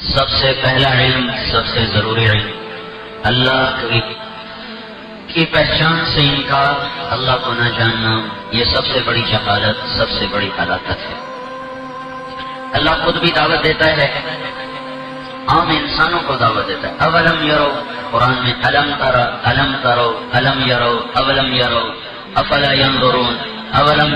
سب سے پہلا علم، سب سے ضروری علم، اللہ کی پہچان سے انکار، اللہ کو نہ جاننا، یہ سب سے بڑی جہالت، سب سے بڑی ہلاکت ہے۔ اللہ خود بھی دعوت دیتا ہے، عام انسانوں کو دعوت دیتا ہے۔ اولم یرو، قرآن میں الم ترا، الم ترو، الم یرو، اولم یرو، افلا ینظرون، اولم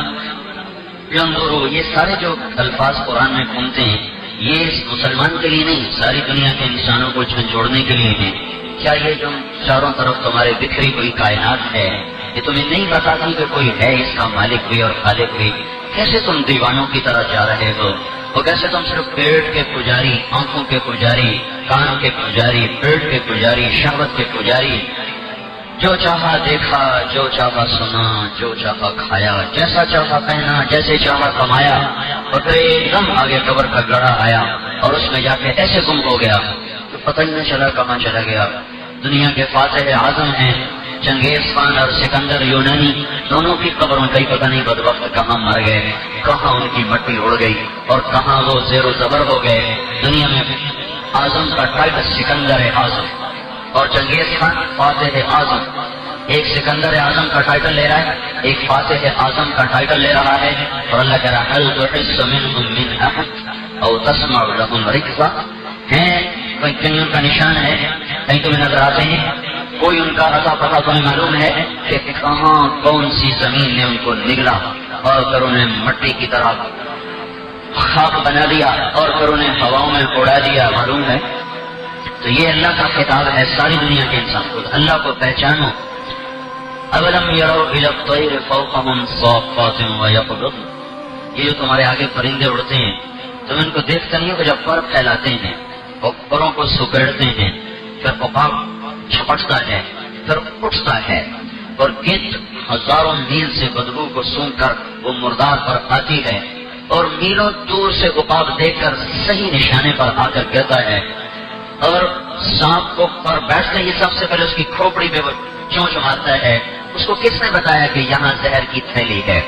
ینظروا، یہ سارے جو الفاظ قرآن میں گھومتے ہیں یہ مسلمان کے لیے نہیں، ساری دنیا کے انسانوں کو جھنجھوڑنے کے لیے ہیں۔ کیا یہ جو چاروں طرف تمہارے بکھری ہوئی کائنات ہے، یہ تمہیں نہیں بتاتی کہ کوئی ہے اس کا مالک بھی اور خالق بھی؟ کیسے تم دیوانوں کی طرح جا رہے ہو؟ اور کیسے تم صرف پیٹ کے پجاری، آنکھوں کے پجاری، کان کے پجاری، پیٹ کے پجاری، شہوت کے پجاری، جو چاہا دیکھا، جو چاہا سنا، جو چاہا کھایا، جیسا چاہا پہنا، جیسے چاہا کمایا، اور پھر ایک دم آگے قبر کا گڑھا آیا اور اس میں جا کے ایسے گم ہو گیا تو پتہ ہی نہ چلا کہاں چلا گیا۔ دنیا کے فاتح اعظم ہیں چنگیز خان اور سکندر یونانی، دونوں کی قبروں کا ہی پتہ نہیں بدبخت کہاں مر گئے، کہاں ان کی مٹی اڑ گئی اور کہاں وہ زیر و زبر ہو گئے۔ دنیا میں اعظم کا ٹائٹل سکندر اعظم اور چنگیز خان فاتح اعظم، ایک سکندر اعظم کا ٹائٹل لے رہا ہے، ایک فاتح اعظم کا ٹائٹل لے رہا ہے، اور اللہ کہہ رہا ہے هل تحس منهم من احد او تسمع لهم رکزا، ہیں کہیں ان کا نشان ہے، کہیں تمہیں نظر آتے ہیں، کوئی ان کا اتا پتا تمہیں معلوم ہے کہ کہاں کون سی زمین نے ان کو نگلا اور پھر انہیں مٹی کی طرح خاک بنا دیا اور پھر انہیں ہواؤں میں اڑا دیا، معلوم ہے؟ تو یہ اللہ کا خطاب ہے ساری دنیا کے انسان کو، اللہ کو پہچانو۔ اولم یروا الی الطیر فوقہم صافات ویقبضن، یہ جو تمہارے آگے پرندے اڑتے ہیں تم ان کو دیکھتے نہیں ہو کہ جب پر پھیلاتے ہیں اور پروں کو سکیڑتے ہیں پھر عقاب چھپٹتا ہے پھر اٹھتا ہے اور گنت ہزاروں میل سے بدبو کو سونگھ کر وہ مردار پر آتی ہے اور میلوں دور سے عقاب دیکھ کر صحیح نشانے پر آ کر گرتا ہے، اور سانپ کو پر بیٹھتے ہی سب سے پہلے اس کی کھوپڑی پہ وہ چونچ مارتا ہے۔ اس کو کس نے بتایا کہ یہاں زہر کی تھیلی ہے؟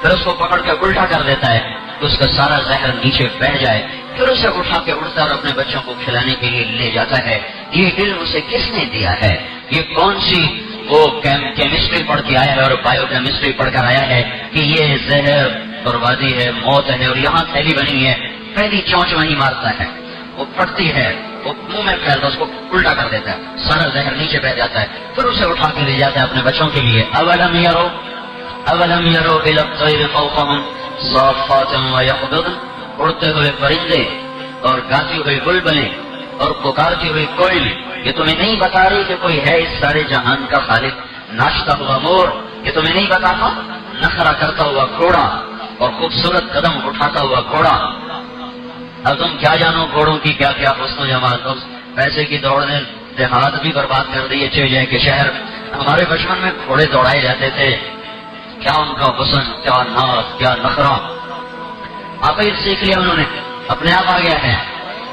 پھر اس کو پکڑ کے الٹا کر دیتا ہے کہ اس کا سارا زہر نیچے بیٹھ جائے، پھر اسے اٹھا کے اڑتا اور اپنے بچوں کو کھلانے کے لیے لے جاتا ہے۔ یہ علم اسے کس نے دیا ہے؟ یہ کون سی وہ کیمسٹری پڑھ کے آیا ہے اور بایو کیمسٹری پڑھ کر آیا ہے کہ یہ زہر بربادی ہے، موت ہے اور یہاں تھیلی بنی ہے؟ پہلی چونچ وہیں مارتا ہے، وہ پھٹتی ہے، وہ منہ میں پھیلتا، اس کو الٹا کر دیتا ہے، سارا زہر نیچے بہ جاتا ہے، پھر اسے اٹھا کے لے جاتا ہے اپنے بچوں کے لیے۔ اولم یروا الی الطیر فوقہم صافات ویقبضن، اڑتے ہوئے پرندے اور گاتی ہوئے بلبلیں اور پکارتی ہوئی کوئل، یہ تمہیں نہیں بتا رہی کہ کوئی ہے اس سارے جہان کا خالق؟ ناچتا ہوا مور، یہ تمہیں نہیں بتاتا؟ نخرا کرتا ہوا گھوڑا اور خوبصورت قدم اٹھاتا ہوا گھوڑا، اب تم کیا جانو گھوڑوں کی کیا کیا حسن و جمال، پیسے کی دوڑ نے دیہات بھی برباد کر دی، اچھے جائے کہ شہر۔ ہمارے بچپن میں گھوڑے دوڑائے جاتے تھے، کیا ان کا حسن، کیا ناز، کیا نخرا، آپ ہی سیکھ لیا انہوں نے، اپنے آپ آ گیا ہے۔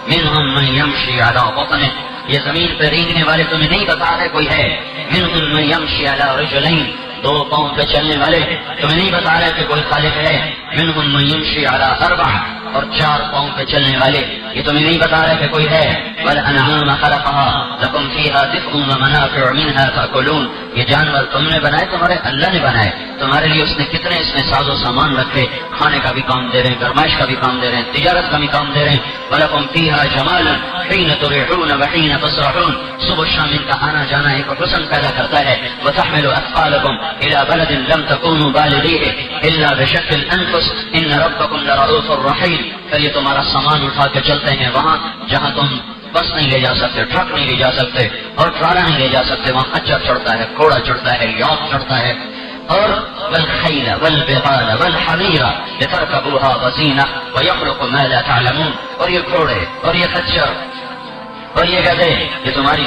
منہم من یمشی علی بطنہ، یہ زمین پہ رینگنے والے تمہیں نہیں بتا رہے کوئی ہے؟ منہم من یمشی علی رجلین، دو پاؤں پہ چلنے والے تمہیں نہیں بتا رہے کہ کوئی خالق ہے؟ منہم من یمشی علی اربع، اور چار پاؤں پہ چلنے والے یہ تمہیں نہیں بتا رہے کہ کوئی ہے؟ والانعام خلقها لکم فیہا دفء ومنافع منها تاکلون، یہ جانور تم نے بنائے، تمہارے اللہ نے بنائے، تمہارے لیے اس نے کتنے اس میں ساز و سامان رکھے، کھانے کا بھی کام دے رہے ہیں، گرمائش کا بھی کام دے رہے ہیں، تجارت کا بھی کام دے رہے ہیں۔ ولکم فیہا جمال حین تریحون وحین تسرحون، صبح شام ان کا آنا جانا ایک حسن پیدا کرتا ہے۔ وتحمل اثقالکم الی بلد لم تکونوا بالغیہ الا بشق الانفس ان ربکم لرؤوف رحیم، پھر یہ تمہارا سامان اٹھا کے چلتے ہیں وہاں جہاں تم بس نہیں لے جا سکتے، ٹرک نہیں لے جا سکتے اور ٹرالا نہیں لے جا سکتے، وہاں خچر چڑھتا ہے، گھوڑا چڑھتا ہے، یاخت چڑھتا ہے، اور والخیل والبغال والحمیر لترکبوها وزینہ ویخلق ما لا تعلمون، اور یہ گھوڑے اور یہ خچر اور یہ گدھے یہ تمہاری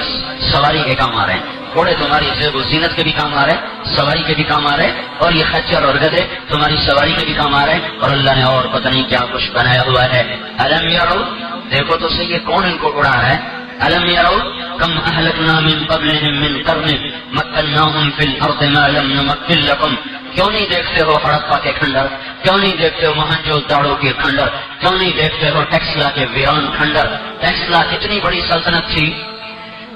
سواری کے کام آ رہے ہیں، گھوڑے تمہاری زیب و زینت کے بھی کام آ رہے ہیں، سواری کے بھی کام آ رہے ہیں، اور یہ خچر اور گدھے تمہاری سواری کے بھی کام آ رہے ہیں، اور اللہ نے اور پتہ نہیں کیا کچھ بنایا ہوا ہے۔ الم یروا، دیکھو تو صحیح یہ کون ان کو اڑا رہا ہے؟ الم یروا کم اہلکنا من قبلہم من قرن مکناہم فی الارض ما لم نمکن لکم، کیوں نہیں دیکھتے ہو ہڑپا کے کھنڈر، کیوں نہیں دیکھتے ہو موہنجو داڑو کے کھنڈر؟ کیوں نہیں دیکھتے ہو ٹیکسلا کے ویران کھنڈر؟ ٹیکسلا اتنی بڑی سلطنت تھی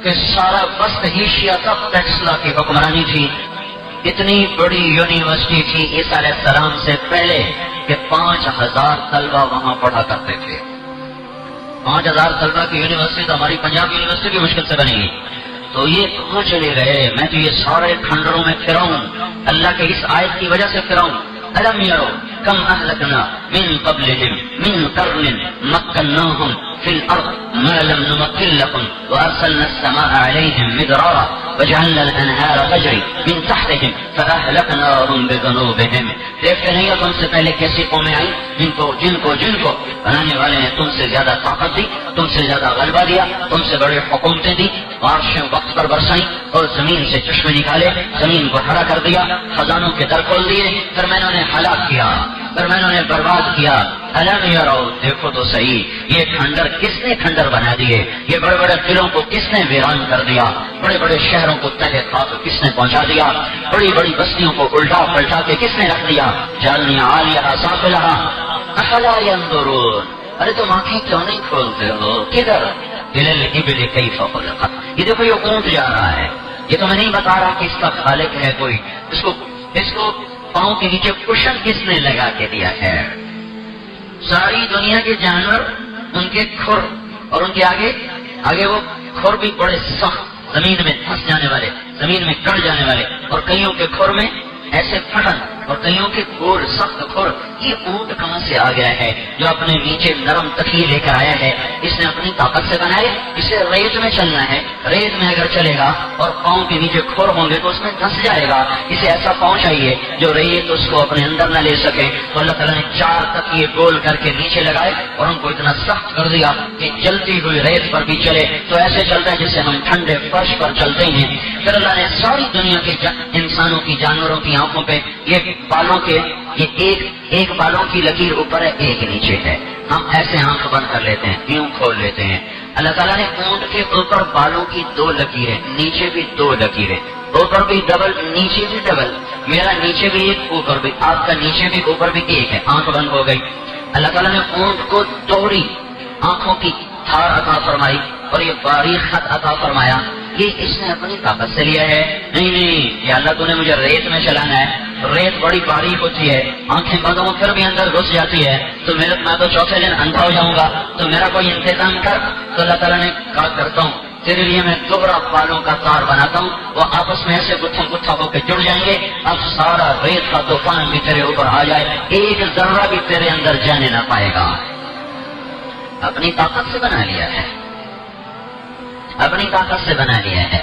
کہ سارا وسط ایشیا تک ٹیکسلا کی حکمرانی تھی. اتنی بڑی یونیورسٹی تھی عیسیٰ علیہ السلام سے پہلے کہ 5000 طلبہ وہاں پڑھا کرتے تھے. 5000 طلبہ کی یونیورسٹی تو ہماری پنجاب یونیورسٹی بھی مشکل سے بنے گی. تو یہ کہاں چلے گئے؟ میں تو یہ سارے کھنڈروں میں پھرا ہوں، اللہ کے اس آیت کی وجہ سے پھرا ہوں. الم یرو کم اہلکنا من قبلہم من قرن مکناہم فی الارض ما لم نمکن لکم وارسلنا السماء علیہم مدرارا وجعلنا الانہار تجری من تحتہم فاہلکناہم بذنوبہم. دیکھتے نہیں ہو تم سے پہلے کیسی قومیں آئی جن کو بنانے والے نے تم سے زیادہ طاقت دی، تم سے زیادہ غلبہ دیا، تم سے بڑے حکومتیں دی، بارشیں وقت پر برسائیں اور زمین سے چشمے نکالے، زمین کو ہرا کر دیا، خزانوں کے در کھول دیے، پھر میں نے ہلاک کیا، پھر میں نے برباد کیا. الم یرو دیکھو تو صحیح، یہ کھنڈر کس نے کھنڈر بنا دیے؟ یہ بڑے بڑے قلعوں کو کس نے ویران کر دیا؟ بڑے بڑے شہروں کو تلے خاک کس نے پہنچا دیا؟ بڑی بڑی بستیوں کو الٹا پلٹا کے کس نے رکھ دیا؟ جالنی عالیہا سافلہا افلا ینظرون. ارے تم آنکھیں کیوں نہیں کھولتے ہو؟ کدھر؟ الی الابل کیف خلقت. یہ دیکھو یہ اونٹ جا رہا ہے، یہ تو میں نہیں بتا رہا کہ اس کا خالق ہے کوئی. اس کو پاؤں کے نیچے کشن کس نے لگا کے دیا ہے؟ ساری دنیا کے جانور ان کے کھر اور ان کے آگے وہ کھر بھی بڑے سخت، زمین میں پھنس جانے والے، زمین میں کٹ جانے والے، اور کئیوں کے کھر میں ایسے پھٹن اور کئیوں کے گول سخت کھر. یہ اونٹ کہاں سے آ گیا ہے جو اپنے نیچے نرم تکیے لے کر آیا ہے؟ اس نے اپنی طاقت سے بنائے. اسے ریت میں چلنا ہے، ریت میں اگر چلے گا اور پاؤں کے نیچے کھر ہوں گے تو اس میں دھنس جائے گا. اسے ایسا پاؤں چاہیے جو ریت اس کو اپنے اندر نہ لے سکے. تو اللہ تعالیٰ نے 4 تکیے گول کر کے نیچے لگائے اور ان کو اتنا سخت کر دیا کہ چلتی ہوئی ریت پر بھی چلے تو ایسے چلتا ہے جسے ہم ٹھنڈے فرش پر چلتے ہیں. پھر اللہ نے ساری دنیا کے انسانوں کی، جانوروں کی آنکھوں پہ یہ بالوں کے، یہ ایک بالوں کی لکیر اوپر ہے، ایک نیچے ہے. ہم ایسے آنکھ بند کر لیتے ہیں، یوں کھول لیتے ہیں. اللہ تعالیٰ نے اونٹ کے اوپر بالوں کی 2 لکیریں، نیچے بھی 2 لکیریں، اوپر بھی ڈبل نیچے بھی ڈبل. میرا نیچے بھی ایک، اوپر بھی، آپ کا نیچے بھی اوپر بھی ایک ہے. آنکھ بند ہو گئی. اللہ تعالیٰ نے اونٹ کو دوہری آنکھوں کی دھار عطا فرمائی اور یہ باریک خط عطا فرمایا. یہ اس نے اپنی طاقت سے لیا ہے؟ نہیں، یا اللہ تو نے مجھے ریت میں چلانا ہے. ریت بڑی باریک ہوتی ہے، آنکھیں بند ہوں پھر بھی اندر گھس جاتی ہے، تو میں تو چوتھے دن اندھا ہو جاؤں گا، تو میرا کوئی انتظام کر. تو اللہ تعالیٰ نے کہا کرتا ہوں، تیرے لیے میں دوہرا بالوں کا تار بناتا ہوں، وہ آپس میں ایسے گتھا ہو کے جڑ جائیں گے. اب سارا ریت کا طوفان بھی تیرے اوپر آ جائے، ایک ذرہ بھی تیرے اندر جانے نہ پائے گا. اپنی طاقت سے بنا لیا ہے، اپنی طاقت سے بنا لیا ہے.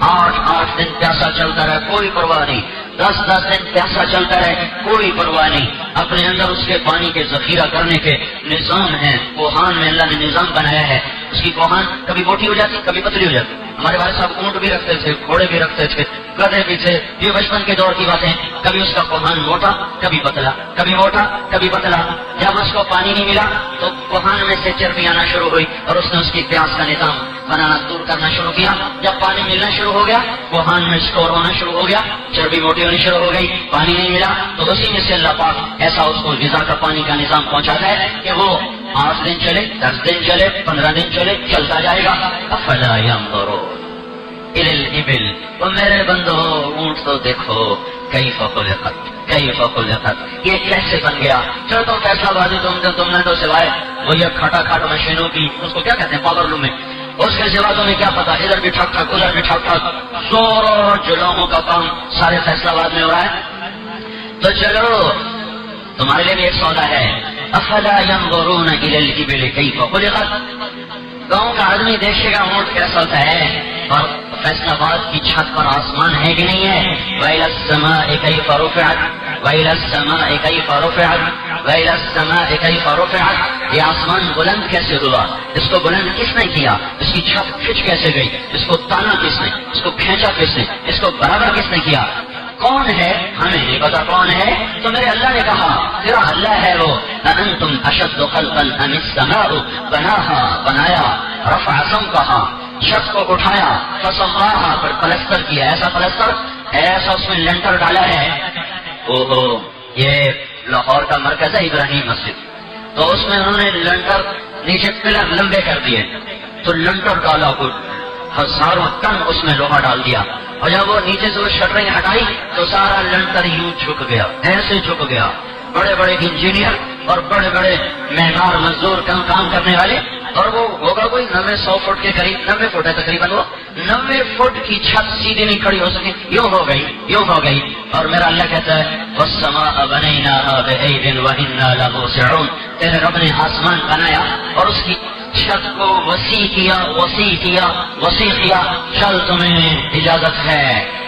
8 دن پیاسا چلتا رہے، کوئی پرواہ نہیں. 10 دن پیاسا چلتا رہے، کوئی پرواہ نہیں. اپنے اندر اس کے پانی کے ذخیرہ کرنے کے نظام ہے. کوہان میں اللہ نے نظام بنایا ہے. اس کی کوہان کبھی موٹی ہو جاتی، کبھی پتلی ہو جاتی. ہمارے والد صاحب اونٹ بھی رکھتے تھے، گھوڑے بھی رکھتے تھے، گدھے بھی تھے. یہ بچپن کے دور کی باتیں. کبھی اس کا کوہان موٹا، کبھی پتلا، کبھی موٹا، کبھی پتلا. جب اس کو پانی نہیں ملا تو کوہان میں سے چربی آنا شروع ہوئی اور اس نے اس کی پیاس کا نظام بنانا دور کرنا شروع کیا. جب پانی ملنا شروع ہو گیا، کوہان میں اسٹور ہونا شروع ہو گیا، چربی موٹی ہونی شروع ہو گئی. پانی نہیں ملا تو اسی میں سے اللہ پاک ایسا اس کو غذا کا پانی کا نظام پہنچاتا ہے کہ وہ 8 دن چلے، 10 دن چلے، 15 دن چلے، چلتا جائے گا. افلا ینظرون الی الابل. تو میرے بندو اونٹ تو دیکھو کیف خلقت، کیف خلقت، یہ کیسے بن گیا. چلو تم فیصلہ بازی تم نے تو سوائے وہ یہ کھٹا کھٹ مشینوں کی، اس کو کیا کہتے ہیں، پاور لوم میں، اس کے سوا تمہیں کیا پتا، ادھر بھی ٹھک ٹھک ادھر بھی ٹھک ٹھک، زور اور جلوموں کا کام سارے فیصلہ باد میں ہو رہا ہے. تو چلو تمہارے لیے بھی ایک سودا ہے. افلا ینظرون الی الابل کیف خلقت. گاؤں کا آدمی دیکھے گا اونٹ کیسا ہوتا ہے، اور فیصلہ آباد کی چھت پر آسمان ہے کہ نہیں ہے. وَإِلَى السَّمَاءِ كَيْفَ رُفِعَتْ وَإِلَى السَّمَاءِ كَيْفَ رُفِعَتْ وَإِلَى السَّمَاءِ كَيْفَ رُفِعَتْ. یہ آسمان بلند کیسے ہوا، اس کو بلند کس نے کیا، اس کی چھت کھنچ کیسے گئی، اس کو تانا کس نے، اس کو کھینچا کس نے، اس کو برابر کس نے کیا، کون ہے ہمیں نہیں پتا کون ہے. تو میرے اللہ نے کہا تیرا اللہ ہے وہ. أَأَنْتُمْ أَشَدُّ خَلْقًا أَمِ السَّمَاءُ بَنَاهَا بنایا، رفع سمكها چھت کو اٹھایا، فَسَوَّاهَا پھر پلستر کیا، ایسا پلستر، ایسا اس میں لنٹر ڈالا ہے. اوہو یہ لاہور کا مرکز ہے ابراہیم مسجد، تو اس میں انہوں نے لنٹر نیچے پلر لمبے کر دیے، تو لنٹر ڈالا کو ہزاروں ٹن اس میں لوہا ڈال دیا، اور جب وہ نیچے سے وہ شٹریں ہٹائی تو سارا لنٹر یوں جھک گیا، ایسے جھک گیا۔ بڑے بڑے انجینئر اور بڑے بڑے معمار مزدور کام کرنے والے، اور وہ ہوگا کوئی 90-100 فٹ کے قریب، 90 فٹ ہے تقریباً، وہ 90 فٹ کی چھت سیدھی نہیں کھڑی ہو سکی، یوں ہو گئی۔ اور میرا اللہ کہتا ہے وَالسَّمَاءَ بَنَيْنَاهَا بِأَيْدٍ وَإِنَّا لَمُوسِعُونَ، تیرے رب نے آسمان بنایا اور اس کی چھت کو وسیع کیا، چل تمہیں اجازت ہے،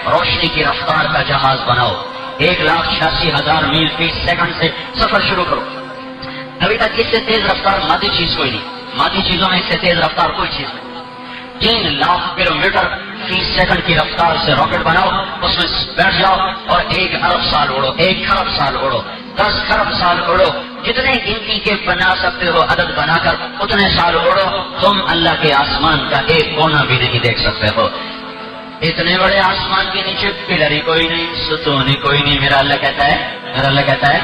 روشنی کی رفتار کا جہاز بناؤ، 1,86,000 میل فی سیکنڈ سے سفر شروع کرو۔ ابھی تک اس سے تیز رفتار مادی چیز کوئی نہیں، مادی چیزوں میں اس سے تیز رفتار کوئی چیز نہیں۔ 3 لاکھ کلومیٹر فی سیکنڈ کی رفتار سے راکٹ بناؤ، اس میں بیٹھ جاؤ اور 1 ارب سال اڑو، 1 کھرب سال اڑو، 10 کھرب سال اڑو، جتنے گنتی کے بنا سکتے ہو عدد بنا کر اتنے سال اڑو، تم اللہ کے آسمان کا ایک کونا بھی نہیں دیکھ سکتے ہو۔ اتنے بڑے آسمان کے نیچے پلر ہی کوئی نہیں، ستون ہی کوئی نہیں۔ میرا اللہ کہتا ہے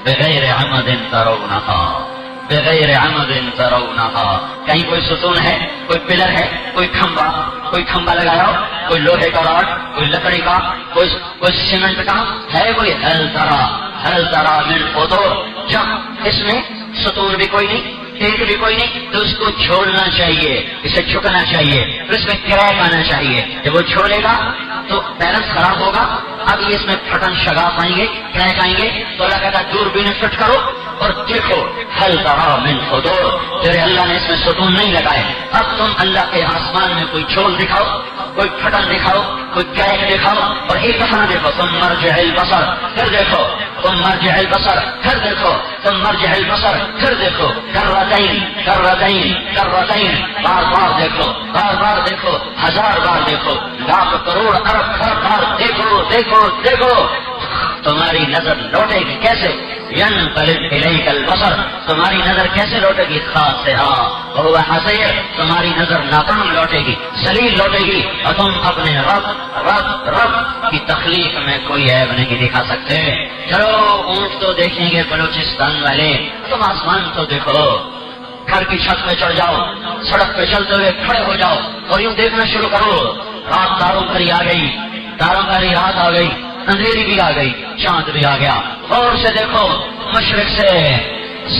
بغیر عمد ترونہا، کہیں کوئی ستون ہے، کوئی پلر ہے، کوئی کھمبا لگایا ہو، کوئی لوہے کا راڈ، کوئی لکڑی کا، کوئی سیمنٹ کا ہے، کوئی ہل ترا من فطور، جب اس میں ستون بھی کوئی نہیں، ٹیک بھی کوئی نہیں، تو اس کو چھوڑنا چاہیے، اسے جھکنا چاہیے، پھر اس میں کریک آنا چاہیے۔ جب وہ چھوڑے گا تو بیلنس خراب ہوگا، اب اس میں پھٹن شگاف آئیں گے، کریک آئیں گے، تو اللہ کہتا ہے دوربین فٹ کرو اور دیکھو ہل ترا من فطور، تیرے اللہ نے اس میں ستون نہیں لگائے۔ اب تم اللہ کے آسمان میں کوئی چھول دکھاؤ، کوئی پھٹن دکھاؤ، کوئی کریک دکھاؤ، اور ایک دفعہ دیکھو تم مرجع البصر، پھر دیکھو تم مرجع البصر، پھر دیکھو تم مرجع البصر، پھر دیکھو کرتین، بار دیکھو، 1000 بار دیکھو، لاکھ کروڑ ارب خرب بار دیکھو، تمہاری نظر لوٹے گی کیسے؟ ینقلب الیک البصر، تمہاری نظر کیسے لوٹے گی؟ خاسئا وہو حسیر، تمہاری نظر ناکام لوٹے گی، ذلیل لوٹے گی، اور تم اپنے رب کی تخلیق میں کوئی عیب نہیں دکھا سکتے۔ چلو اونٹ تو دیکھیں گے بلوچستان والے، تم آسمان تو دیکھو، گھر کی چھت پہ چڑھ جاؤ، سڑک پہ چلتے ہوئے کھڑے ہو جاؤ اور یوں دیکھنا شروع کرو، رات تاروں بھری آ گئی، رات آ گئی، اندھیری بھی آ گئی، چاند بھی آ گیا، اور سے دیکھو مشرق سے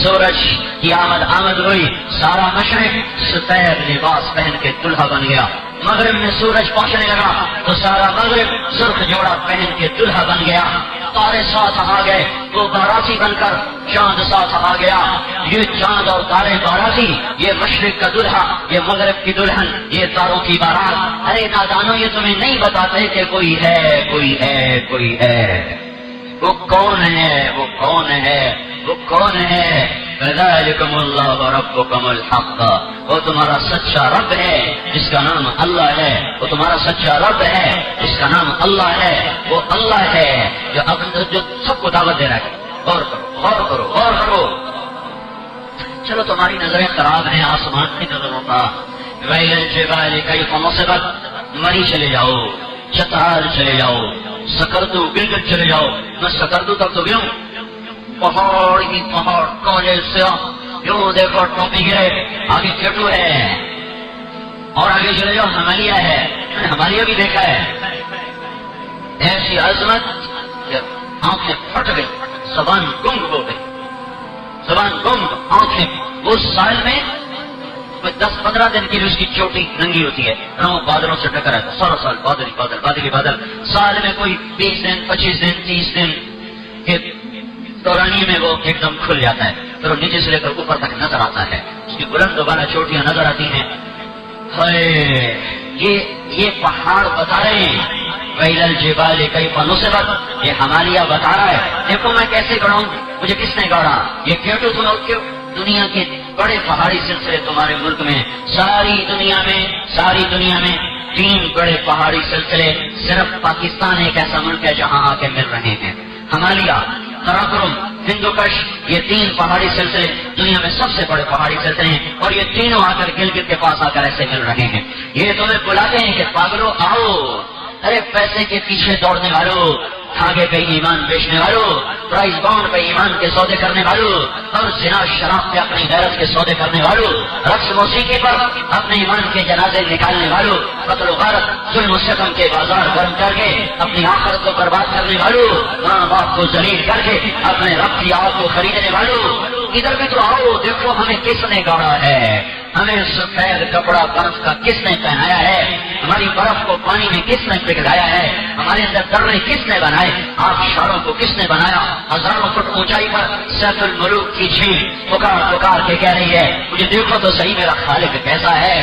سورج کی آمد ہوئی، سارا مشرق سفید لباس پہن کے دلہا بن گیا، مغرب میں سورج پہنچنے لگا تو سارا مغرب سرخ جوڑا پہن کے دلہا بن گیا، تارے ساتھ آ گئے، وہ باراتی بن کر چاند ساتھ آ گیا، یہ چاند اور تارے باراتی، یہ مشرق کا دلہا، یہ مغرب کی دلہن، یہ تاروں کی بارات۔ ارے نادانوں، یہ تمہیں نہیں بتاتے کہ کوئی ہے، وہ کون ہے؟ فذلکم اللہ ربکم الحق، وہ تمہارا سچا رب ہے جس کا نام اللہ ہے، وہ تمہارا سچا رب ہے جس کا نام اللہ ہے، وہ اللہ ہے جو سب کو دعوت دے رہا ہے۔ غور کرو۔ چلو تمہاری نظریں خراب ہیں آسمان کی نظروں کا، ویل الجبال کیف نصبت، مری چلے جاؤ، چترال چلے جاؤ، سکردو گلگت چلے جاؤ، میں سکردو تک تو گیا ہوں، پہاڑ ہی پہاڑ، کالے سے یوں دیکھو ٹوپی گرے، آگے کیٹو ہے، اور آگے چلے جاؤ ہمالیہ ہے، ہمالیہ بھی دیکھا ہے، ایسی عظمت کہ آنکھیں پھٹ گئی، زبان گنگ ہو گئی، آنکھیں، اس سال میں 10-15 دن کے لیے اس کی چوٹی ننگی ہوتی ہے، بادلوں سے ٹکرا ہے، سارا سال بادل سال میں کوئی 20 دن 25 دن 30 دن کے دورانی میں وہ ایک دم کھل جاتا ہے، پھر وہ نیچے سے لے کر اوپر تک نظر آتا ہے، اس کی بلند والا چوٹیاں نظر آتی ہیں۔ یہ پہاڑ بتا رہے ہیں ویل الجبال کیف نصبت، یہ ہمالیہ بتا رہا ہے، دیکھو میں کیسے گڑھوں، مجھے کس نے گڑھا، یہ کیٹو تم دنیا کے بڑے پہاڑی سلسلے تمہارے ملک میں، ساری دنیا میں 3 بڑے پہاڑی سلسلے، صرف پاکستان ایک ایسا ملک ہے جہاں آ کے مل رہے ہیں، ہمالیہ، قراقرم، ہندوکش، یہ 3 پہاڑی سلسلے دنیا میں سب سے بڑے پہاڑی سلسلے ہیں، اور یہ تینوں آ کر گلگت کے پاس آ کر ایسے مل رہے ہیں۔ یہ تمہیں بلاتے ہیں کہ پاگلو آؤ، ارے پیسے کے پیچھے دوڑنے والوں، دھاگے پہ ایمان بیچنے والوں، پرائز بانڈ پہ ایمان کے سودے کرنے والوں، اور زنا شراب پہ اپنی غیرت کے سودے کرنے والوں، رقص موسیقی پر اپنے ایمان کے جنازے نکالنے والوں، قتل و غارت ظلم و ستم کے بازار گرم کر کے اپنی آخرت کو برباد کرنے والوں، ماں باپ کو ذلیل کر کے اپنے رب کی آگ کو خریدنے والوں، ادھر بھی تو آؤ، دیکھو ہمیں کس نے گاڑا ہے، ہمیں سفید کپڑا برف کا کس نے پہنایا ہے، ہماری برف کو پانی میں کس نے پگھلایا ہے، ہمارے اندر درے کس نے بنائے، آبشاروں کو کس نے بنایا، ہزاروں فٹ اونچائی پر سیف الملوک کی جھیل پکار پکار کے کہہ رہی ہے مجھے دیکھو تو صحیح میرا خالق کیسا ہے،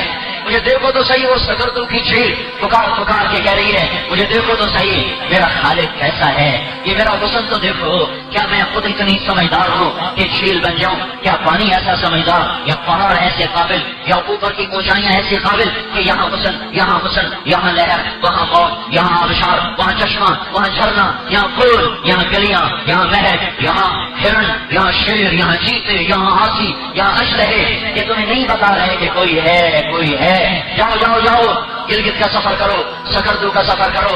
مجھے دیکھو تو صحیح وہ سکردو کی جھیل پکار پکار کے کہہ رہی ہے مجھے دیکھو تو صحیح میرا خالق کیسا ہے، یہ میرا حسن تو دیکھو، کیا میں خود اتنی سمجھدار ہوں کہ جھیل بن جاؤں، کیا پانی ایسا سمجھدار، یا پہاڑ ایسے قابل، یا اوپر کی اونچائیاں ایسی قابل کہ یہاں حسن یہاں لہر، وہاں موج، یہاں آبشار، وہاں چشمہ، وہاں جھرنا، یہاں پھول، یہاں گلیاں، یہاں مہک، یہاں ہرن، یہاں شیر، یہاں چیتے، یہاں ہاتھی، یہاں اشرے، یہ تمہیں نہیں بتا رہے کہ کوئی ہے، جاؤ جاؤ جاؤ، گلگت کا سفر کرو، سکردو کا سفر کرو،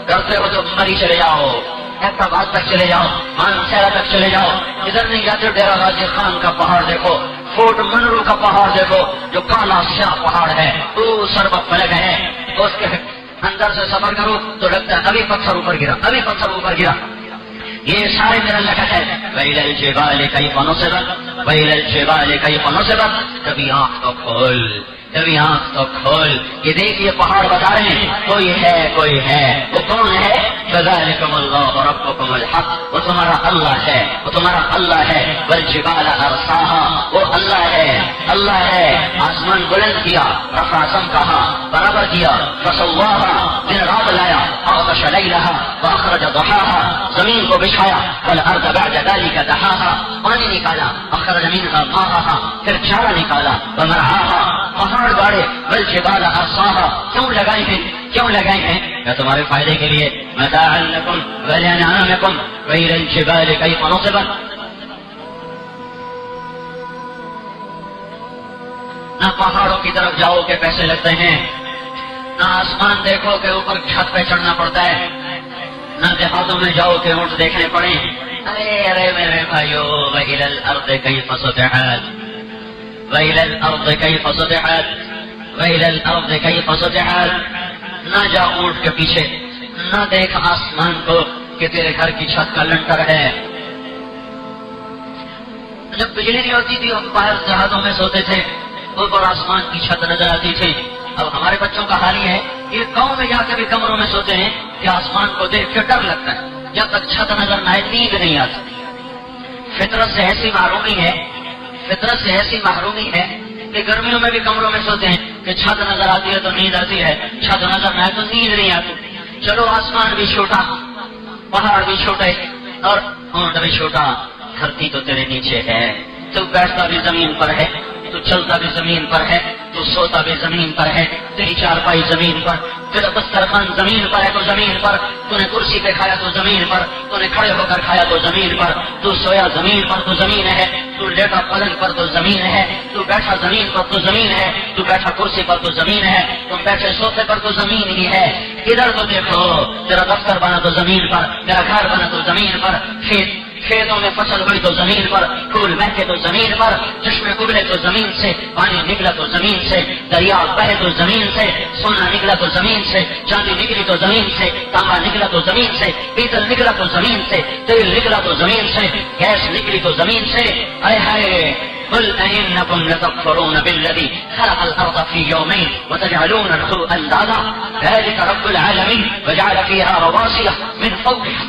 کرتے ہو تو مری چلے جاؤ، حیدرآباد تک چلے جاؤ، مانسہرہ تک چلے جاؤ، ادھر نہیں جاتے ڈیرہ غازی خان کا پہاڑ دیکھو، فورٹ منرو کا پہاڑ دیکھو جو کالا سیاہ پہاڑ ہے، تو سربت فلک ہے، اس کے اندر سے سفر کرو تو لگتا ہے ابھی پتھر اوپر گرا، یہ سارے میرا لکھت ہے، وَإِلَى الْجِبَالِ كَيْفَ نُصِبَتْ وَإِلَى الْجِبَالِ كَيْفَ نُصِبَتْ، کبھی آنکھ تو کھول، یہ دیکھیے پہاڑ بتا رہے ہیں کوئی ہے، وہ کون ہے، فَذَلِكُمُ اللَّهُ رَبُّكُمُ الْحَقُّ، وہ تمہارا اللہ ہے، وَالْجِبَالَ أَرْسَاهَا، وہ اللہ ہے، آسمان بلند کیا، رفع سمكها برابر کیا، فَسَوَّاهَا دن رات لایا، أَغْطَشَ لَيْلَهَا وَأَخْرَجَ ضُحَاهَا زمین کو بچھایا، وَالْأَرْضَ بَعْدَ ذَلِكَ دَحَاهَا پانی نکالا، أَخْرَجَ مِنْهَا مَاءَهَا پھر چارہ نکالا، وَمَرْعَاهَا پہاڑ گاڑے، وَالْجِبَالَ أَرْسَاهَا کیوں لگائے ہیں یا تمہارے فائدے کے لیے، مَتَاعًا لَكُمْ وَلِأَنْعَامِكُمْ وَإِلَى الْجِبَالِ كَيْفَ نُصِبَتْ، نہ پہاڑوں کی طرف جاؤ کہ پیسے لگتے ہیں، نہ آسمان دیکھو کہ اوپر چھت پہ چڑھنا پڑتا ہے، نہ دیہاتوں میں جاؤ کہ اونٹ دیکھنے پڑیں، ارے میرے بھائیو، وَإِلَى الْأَرْضِ كَيْفَ سُطِحَتْ وَإِلَى الْأَرْضِ كَيْفَ سُطِحَتْ وَإِلَى الْأَرْضِ كَيْفَ سُطِحَتْ، نہ جا اونٹ کے پیچھے، نہ دیکھ آسمان کو کہ تیرے گھر کی چھت کا لنٹر ہے، جب بجلی نہیں ہوتی تھی ہم باہر جہازوں میں سوتے تھے، اوپر آسمان کی چھت نظر آتی تھی، اب ہمارے بچوں کا حال یہ ہے کہ گاؤں میں جا کے بھی کمروں میں سوتے ہیں کہ آسمان کو دیکھ کے ڈر لگتا ہے، جب تک چھت نظر نہ آئے نیند نہیں آتی، فطرت سے ایسی محرومی ہے کہ گرمیوں میں بھی کمروں میں سوتے ہیں کہ چھت نظر آتی ہے تو نیند آتی ہے، چھت نظر نہ آئے تو نیند نہیں آتی، چلو آسمان بھی چھوٹا، پہاڑ بھی چھوٹے اور اونٹ بھی چھوٹا، دھرتی تو تیرے نیچے ہے، تو بیٹھتا بھی زمین پر ہے، تو چلتا بھی زمین پر ہے، تو سوتا بھی زمین پر ہے، تیری چارپائی زمین پر، تیرا دسترخوان زمین پر ہے تو زمین پر، تو نے کرسی پہ کھایا تو زمین پر، تو نے کھڑے ہو کر کھایا تو زمین پر، تو سویا زمین پر تو زمین ہے، تو لیٹا پلنگ پر تو زمین ہے، تو بیٹھا زمین پر تو زمین ہے، تو بیٹھا کرسی پر تو زمین ہے، تم بیٹھے سوفے پر تو زمین ہی ہے، ادھر تو دیکھو، تیرا دفتر بنا تو زمین پر، تیرا گھر بنا تو زمین پر، کھیتوں میں فصل ہوئی تو زمین پر، پھول مہکے تو زمین پر، چشمے ابلے تو زمین سے، پانی نکلا تو زمین سے، دریا بہے تو زمین سے، سونا نکلا تو زمین سے، چاندی نکلی تو زمین سے، تانبا نکلا تو زمین سے، پیتل نکلا تو زمین سے، تیل نکلا تو زمین سے، گیس نکلی تو زمین سے، اے ہائے قل أئنكم لتكفرون بالذي خلق الأرض في يومين وتجعلون له أندادا ذلك رب العالمين وجعل فيها رواسي من فوقها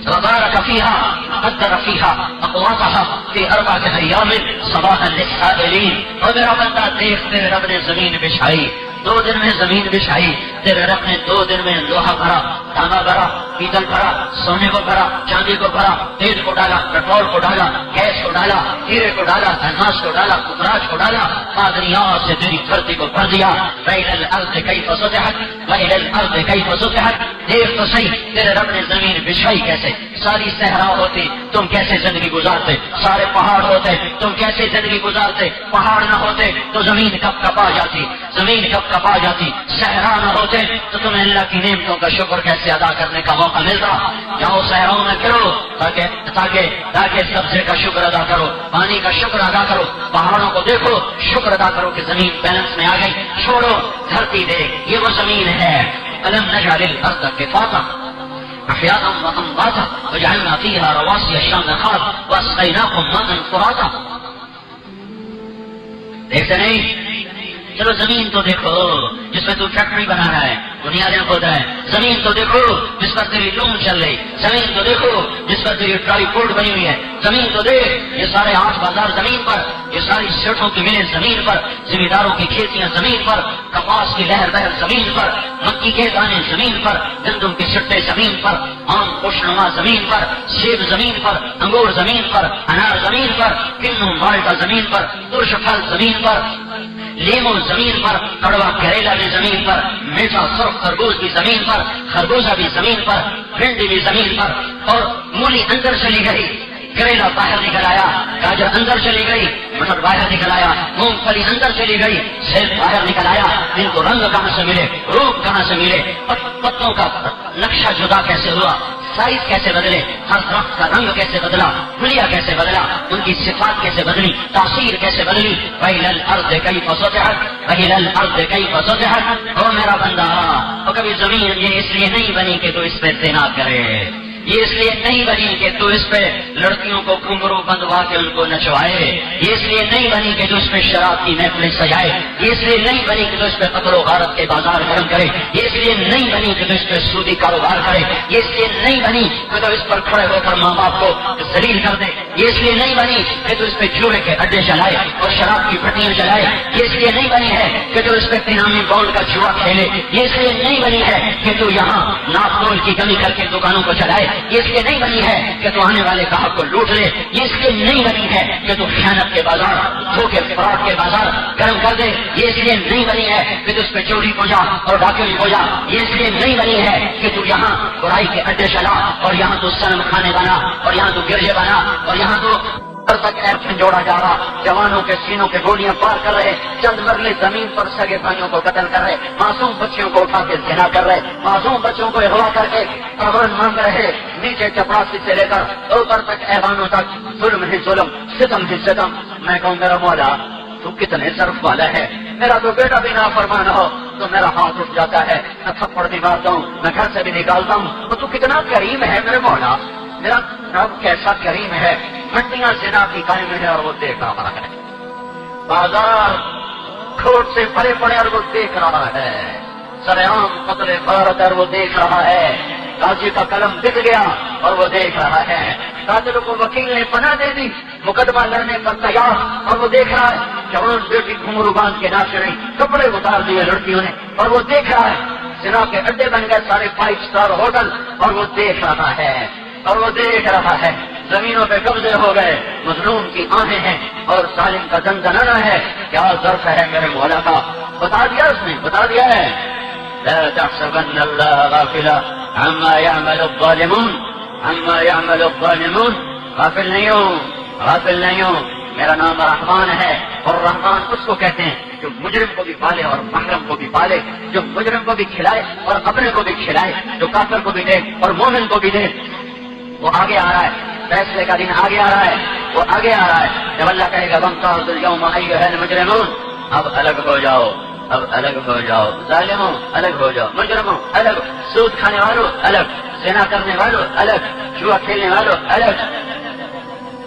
وبارك فيها قدر فيها أقواتها في 4 أيام صباحا للسائلين، اور میرا بندہ دیکھ تیرے رب نے زمین بچھائی، 2 دن میں زمین بچھائی، تیرے رب نے 2 دن میں لوہا بھرا، تانبا بھرا، پیتل بھرا، سونے کو بھرا، چاندی کو بھرا، تیل کو ڈالا، پیٹرول کو ڈالا، گیس کو ڈالا، ہیرے کو ڈالا، الماس کو ڈالا، کبراج کو ڈالا، معدنیات سے تیری دھرتی کو بھر دیا، وَإِلَى الْأَرْضِ كَيْفَ سُطِحَتْ وَإِلَى الْأَرْضِ كَيْفَ سُطِحَتْ، دیکھ تو صحیح تیرے رب نے زمین بچھائی کیسے، ساری صحرا ہوتی تم کیسے زندگی گزارتے، سارے پہاڑ ہوتے تم کیسے زندگی گزارتے، پہاڑ نہ ہوتے تو زمین کب کپا جاتی، صحرا نہ ہوتے تو تمہیں اللہ کی نعمتوں کا شکر کیسے ادا کرنے کا موقع موقع ملتا جاؤ صحراؤں میں پھرو تاکہ سبزے کا شکر ادا کرو، پانی کا شکر ادا کرو، پہاڑوں کو دیکھو شکر ادا کرو کہ زمین بیلنس میں آ گئی، چھوڑو دھرتی دیکھ یہ وہ زمین ہے۔ ألم نجعل الأرض كفاتا أحياء وأمواتا وجعلنا فيها رواسي شامخات وأسقيناكم ماء فراتا۔ دیکھتے نہیں؟ چلو زمین تو دیکھو جس میں تو فیکٹری بنا رہا ہے، بنیادیں کھود رہا ہے، زمین تو دیکھو جس پر تیری لوم چل رہی، زمین تو دیکھو جس پر تیری ٹرائی فوڈ بنی ہوئی ہے، زمین تو دیکھ یہ سارے آٹھ بازار زمین پر، یہ ساری سیٹوں کی ملیں زمین پر، زمینداروں کی کھیتیاں زمین پر، کپاس کی لہر بہر زمین پر، مکی کے دانے زمین پر، گندم کے سٹے زمین پر، آم خوشنما زمین پر، سیب زمین پر، انگور زمین پر، انار زمین پر، کنو مالٹا زمین پر، ترش پھل زمین پر، لیمو زمین پر، کڑوا کریلا بھی زمین پر، میٹھا سرخ خربوز بھی زمین پر، خربوزہ بھی زمین پر، بھنڈی بھی زمین پر، اور مولی اندر چلی گئی، کریلا باہر نکل آیا، گاجر اندر چلی گئی، مٹر باہر نکل آیا، مونگ پھلی اندر چلی گئی، سیب باہر نکل آیا۔ ان کو رنگ کہاں سے ملے، روپ کہاں سے ملے، پتوں کا نقشہ جدا کیسے ہوا، سائز کیسے بدلے، ہر درخت کا رنگ کیسے بدلا، حلیہ کیسے بدلا، ان کی صفات کیسے بدلی، تاثیر کیسے بدلی۔ وَإِلَى الْأَرْضِ كَيْفَ سُطِحَتْ وَإِلَى الْأَرْضِ كَيْفَ سُطِحَتْ۔ او میرا بندہ، اور کبھی زمین یہ اس لیے نہیں بنی کہ تو اس پہ زنا کرے، یہ اس لیے نہیں بنی کہ تو اس پہ لڑکیوں کو گھنگرو بندوا کے ان کو نچوائے، یہ اس لیے نہیں بنی کہ تو اس پہ شراب کی محفلیں سجائے، یہ اس لیے نہیں بنی کہ تو اس پہ قتل و غارت کے بازار گرم کرے، یہ اس لیے نہیں بنی کہ تو اس پہ سودی کاروبار کرے، یہ اس لیے نہیں بنی کہ تو اس پر کھڑے ہو کر ماں باپ کو ذلیل کر دے، یہ اس لیے نہیں بنی کہ تو اس پہ جوئے کے اڈے چلائے اور شراب کی پٹیاں چلائے، یہ اس لیے نہیں بنی ہے کہ تو اس پہ انعامی بانڈ کا جوا کھیلے، یہ اس لیے نہیں بنی ہے کہ تو یہاں ناپ تول کی کمی کر کے دکانوں کو چلائے، یہ اس لیے نہیں بنی ہے کہ تو آنے والے گاہک کو لوٹ لے، یہ اس لیے نہیں بنی ہے کہ تو خیانت کے بازار، دھوکے فراڈ کے بازار گرم کر دے، یہ اس لیے نہیں بنی ہے کہ تو اس پہ چوری ہو جا اور ڈاکوئی ہو جا، یہ اس لیے نہیں بنی ہے کہ تو یہاں برائی کے اڈے چلا اور یہاں تو صنم خانے بنا اور یہاں تو گرجے بنا اور یہاں تو تک ایکشن جوڑا جا رہا، جوانوں کے سینوں کے گولیاں پار کر رہے، چند مرلے زمین پر سگے بھائیوں کو قتل کر رہے، معصوم بچیوں کو اٹھا کے زنا کر رہے، معصوم بچوں کو اغوا کر کے قبرن مانگ رہے، نیچے چپراسی سے لے کر اوپر تک ایوانوں تک ظلم ہی ظلم، ستم ہی ستم۔ میں کہوں میرا مولا تو کتنے صرف والا ہے، میرا تو بیٹا بھی نافرمان ہو تو میرا ہاتھ اٹھ جاتا ہے، میں تھپڑ بھی مارتا ہوں، میں گھر سے بھی نکالتا ہوں، تو کتنا کریم ہے میرے مولا، میرا رب کیسا کریم ہے۔ منڈیاں زنا کی قائم ہے اور وہ دیکھ رہا ہے، بازار کھوٹ سے بھرے پڑے اور وہ دیکھ رہا ہے، سرعام قتل غارت اور وہ دیکھ رہا ہے، قاضی کا قلم بک گیا اور وہ دیکھ رہا ہے، قاتل کو وکیل نے پناہ دے دی، مقدمہ لڑنے پر تیار اور وہ دیکھ رہا ہے، جوان بیٹی گھنگرو باندھ کے ناچ رہی، کپڑے اتار دیے لڑکیوں نے اور وہ دیکھ رہا ہے، زنا کے اڈے بن گئے سارے 5 اسٹار ہوٹل اور وہ دیکھ رہا ہے اور وہ دیکھ رہا ہے، زمینوں پہ قبضے ہو گئے، مظلوم کی آہیں ہیں اور ظالم کا زنجنانا ہے، کیا ظرف ہے میرے مولا کا، بتا دیا اس نے، بتا دیا ہے۔ لا تحسبن اللہ غافلا عما يعمل الظالمون عما يعمل الظالمون۔ غافل نہیں ہوں، غافل نہیں ہوں، میرا نام رحمان ہے، اور رحمان اس کو کہتے ہیں جو مجرم کو بھی پالے اور محرم کو بھی پالے، جو مجرم کو بھی کھلائے اور اپنے کو بھی کھلائے، جو کافر کو بھی دے اور مومن کو بھی دے۔ وہ آگے آ رہا ہے، فیصلے کا دن آگے آ رہا ہے، وہ آگے آ رہا ہے، جب اللہ کہے گا وَامْتَازُوا الْيَوْمَ أَيُّهَا الْمُجْرِمُونَ، اب الگ ہو جاؤ، اب الگ ہو جاؤ، ظالموں الگ ہو جاؤ، مجرموں الگ، سود کھانے والوں الگ، زنا کرنے والوں الگ، جوا کھیلنے والوں الگ،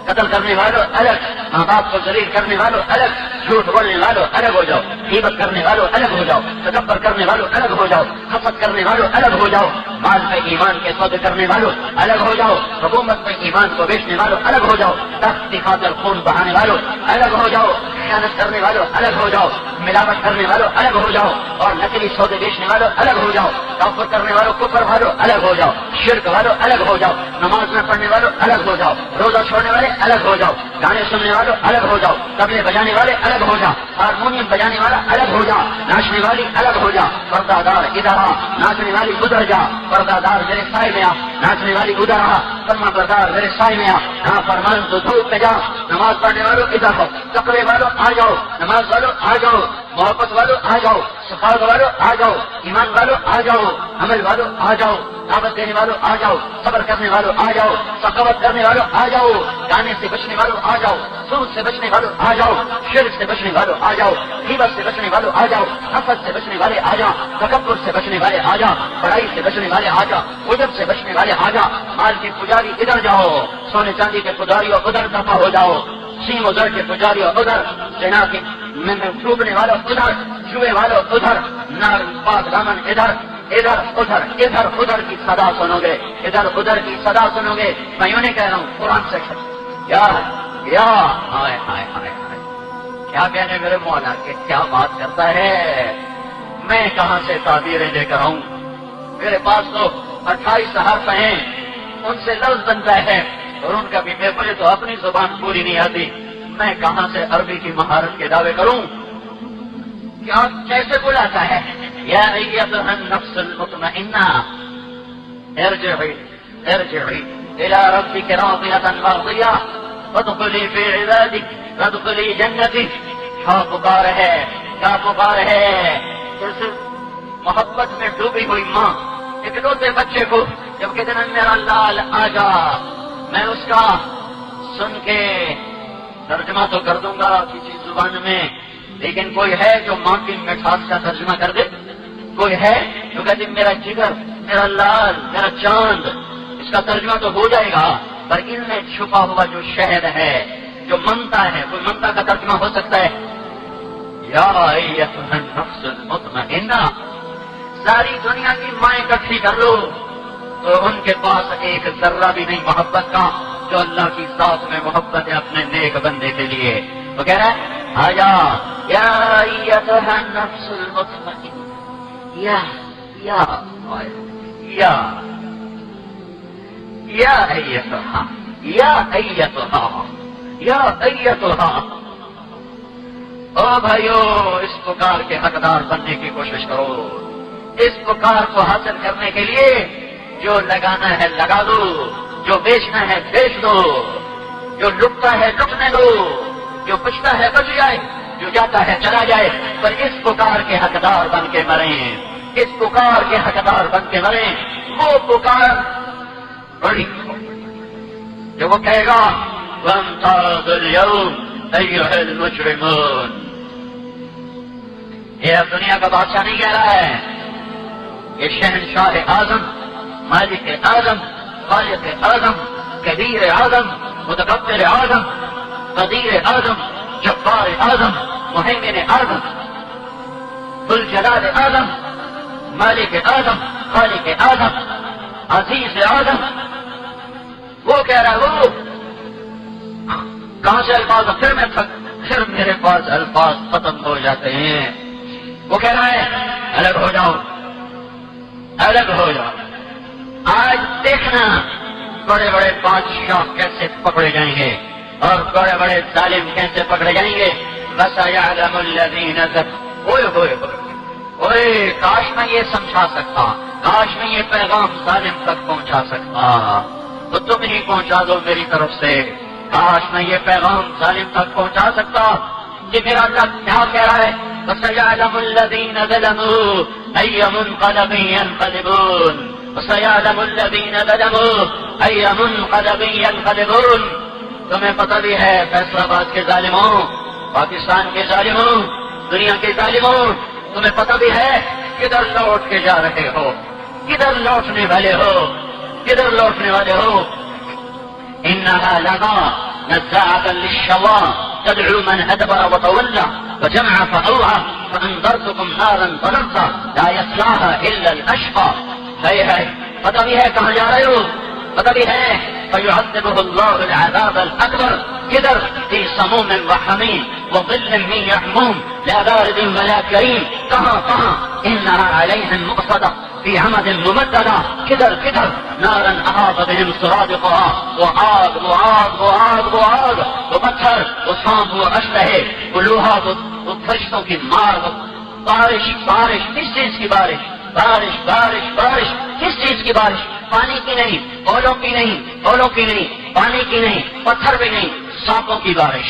قتل کرنے والوں الگ، ماں باپ کو ذلیل کرنے والوں الگ، جھوٹ بولنے والوں الگ ہو جاؤ، غیبت کرنے والوں الگ ہو جاؤ، تکبر کرنے والوں الگ ہو جاؤ، حسد کرنے والوں الگ ہو جاؤ، مال پہ ایمان کے سودے کرنے والوں الگ ہو جاؤ، حکومت پہ ایمان کو بیچنے والوں الگ ہو جاؤ، تخت کی خاطر خون بہانے والوں الگ ہو جاؤ، خیانت کرنے والوں الگ ہو جاؤ، ملاوٹ کرنے والوں الگ ہو جاؤ، اور نقلی سودے بیچنے والوں الگ ہو جاؤ، کفر کرنے والوں کفر والوں الگ ہو جاؤ، شرک والوں الگ ہو جاؤ، نماز نہ پڑھنے والوں الگ ہو جاؤ، روزہ چھوڑنے والے الگ ہو جاؤ، گانے سننے والوں الگ ہو جاؤ، طبلے بجانے والے الگ ہو جاؤ، ہارمونیم بجانے والا الگ ہو جا، ناچنے والی الگ ہو جا، پردہ دار ادھر آ، ناچنے والی ادھر جا، پردہ دار میرے سائے میں آ، ناچنے والی ادھر آ، فرما بردار میرے سائے میں آ، ہاں فرمان تو دھوپ پہ جا، نماز پڑھنے والوں ادھر ہو، کپڑے والوں آ جاؤ، نماز والوں آ جاؤ، محبت والو آ جاؤ، صفات والو آ جاؤ، ایمان والو آ جاؤ، عمل والو آ جاؤ، دعوت دینے والو آ جاؤ، صبر کرنے والو آ جاؤ، سخاوت کرنے والو آ جاؤ، گانے سے بچنے والو آ جاؤ، سود سے بچنے والو آ جاؤ، شرک سے بچنے والو آ جاؤ، غیبت سے بچنے والو آ جاؤ، حسد سے بچنے والے آ جاؤ، تکبر سے بچنے والے آ جاؤ، بڑائی سے بچنے والے آ جاؤ، عجب سے بچنے والے آ جاؤ، مال کے پجاری ادھر جاؤ، سونے چاندی کے پجاریوں ادھر دفع ہو جاؤ، سیم و زر کے پجاریوں ادھر، زنا کے میں ڈوبنے والوں ادھر، جوئے والوں ادھر، نار پاک دامن ادھر، ادھر ادھر ادھر ادھر کی صدا سنو گے، ادھر ادھر کی صدا سنو گے. میں یوں نہیں کہہ رہا ہوں، قرآن سے کیا ہائے ہائے ہائے ہائے، کیا کہنے میرے مولا کہ کیا بات کرتا ہے. میں کہاں سے تعبیریں لے کر آؤں؟ میرے پاس تو 28 حرف ہیں، ان سے لفظ بنتا ہے، اور ان کا بھی مجھے تو اپنی زبان پوری نہیں آتی. میں کہاں سے عربی کی مہارت کے دعوے کروں؟ کیا کیسے بلاتا ہے؟ یا ایتھا النفس المطمئنہ ارجعی الی ربک راضیۃ مرضیہ فادخلی فی عبادی فادخلی جنتی. کیا پکار ہے، کیا پکار ہے. جیسے محبت میں ڈوبی ہوئی ماں اکلوتے بچے کو جب کہتے ہیں میرا لال آجا، میں اس کا سن کے ترجمہ تو کر دوں گا کسی زبان میں، لیکن کوئی ہے جو ماں کی مٹھاس کا ترجمہ کر دے؟ کوئی ہے جو کہتے میرا جگر، میرا لال، میرا چاند؟ اس کا ترجمہ تو ہو جائے گا، پر ان میں چھپا ہوا جو شہد ہے، جو منتا ہے، کوئی منتا کا ترجمہ ہو سکتا ہے؟ یا ایتھا النفس المطمئنہ. ساری دنیا کی مائیں اکٹھی کر لو تو ان کے پاس ایک ذرہ بھی نہیں محبت کا جو اللہ کی ذات میں محبت ہے اپنے نیک بندے کے لیے. وہ کہہ رہا ہے آجا یا ایتھا النفس المطمئنہ، یا ایتھا او بھائیو، اس پکار کے حقدار بننے کی کوشش کرو. اس پکار کو حاصل کرنے کے لیے جو لگانا ہے لگا دو، جو بیچنا ہے بیچ دو، جو لٹتا ہے لٹنے دو، جو بچتا ہے بچ جائے، جو جاتا ہے چلا جائے، پر اس پکار کے حقدار بن کے مریں، اس پکار کے حقدار بن کے مریں. وہ پکار بڑی جو وہ کہے گا وَامْتَازُوا الْيَوْمَ أَيُّهَا الْمُجْرِمُونَ. یہ اب دنیا کا بادشاہ نہیں کہہ رہا ہے، یہ شہنشاہ اعظم، مالک اعظم، خالق اعظم، کبیر اعظم، متکبر اعظم، قدیر اعظم، جبار اعظم، مہیمن اعظم، ذوالجلال اعظم، مالک اعظم، خالق اعظم، عزیز اعظم. وہ کہہ رہا ہے، وہ کہاں سے الفاظ، پھر میرے پاس الفاظ ختم ہو جاتے ہیں. وہ کہہ رہا ہے الگ ہو جاؤ، الگ ہو جاؤ. آج دیکھنا بڑے بڑے بادشاہ کیسے پکڑے جائیں گے اور بڑے بڑے ظالم کیسے پکڑے جائیں گے. وَسَيَعْلَمُ الَّذِينَ اوئے کاش میں یہ سمجھا سکتا، کاش میں یہ پیغام ظالم تک پہنچا سکتا تو تم ہی پہنچا دو میری طرف سے. کاش میں یہ پیغام ظالم تک پہنچا سکتا کہ میرا اللہ کیا کہہ رہا ہے. وَسَيَعْلَمُ الَّذِينَ ظَلَمُوا أَيَّ مُنقَلَبٍ يَنقَلِبُونَ. وَسَيَعْلَمُ الَّذِينَ ظَلَمُوا أَيَّ مُنقَلَبٍ يَنقَلِبُونَ. تمہیں پتہ بھی ہے فیصل آباد کے ظالموں، پاکستان کے ظالموں، دنیا کے ظالموں، تمہیں پتہ بھی ہے کدھر لوٹ کے جا رہے ہو، کدھر لوٹنے والے ہو، کدھر لوٹنے والے ہو. إنها لظى نزاعة للشوى تدعو من أدبر وتولى وجمع فأوعى فأنذرتكم نارا تلظى لا يصلاها إلا الأشقى. ہے پتہ بھی ہے کہاں جا رہے ہو، پتہ بھی ہے فيعذبه الله العذاب الأكبر. كدر في سموم وحميم وظل من يحموم لا بارد ولا كريم. کہاں إنها عليهم مؤصدة في عمد ممددة. كدر نارا أحاط بهم سرادقها وعاد وپتھر وصام وأشتهي ولوہا فرشتوں کی مار. بارش کس چیز کی بارش؟ بارش کس چیز کی بارش؟ پانی کی نہیں، اولوں کی نہیں، پانی کی نہیں، پتھر بھی نہیں، سانپوں کی بارش.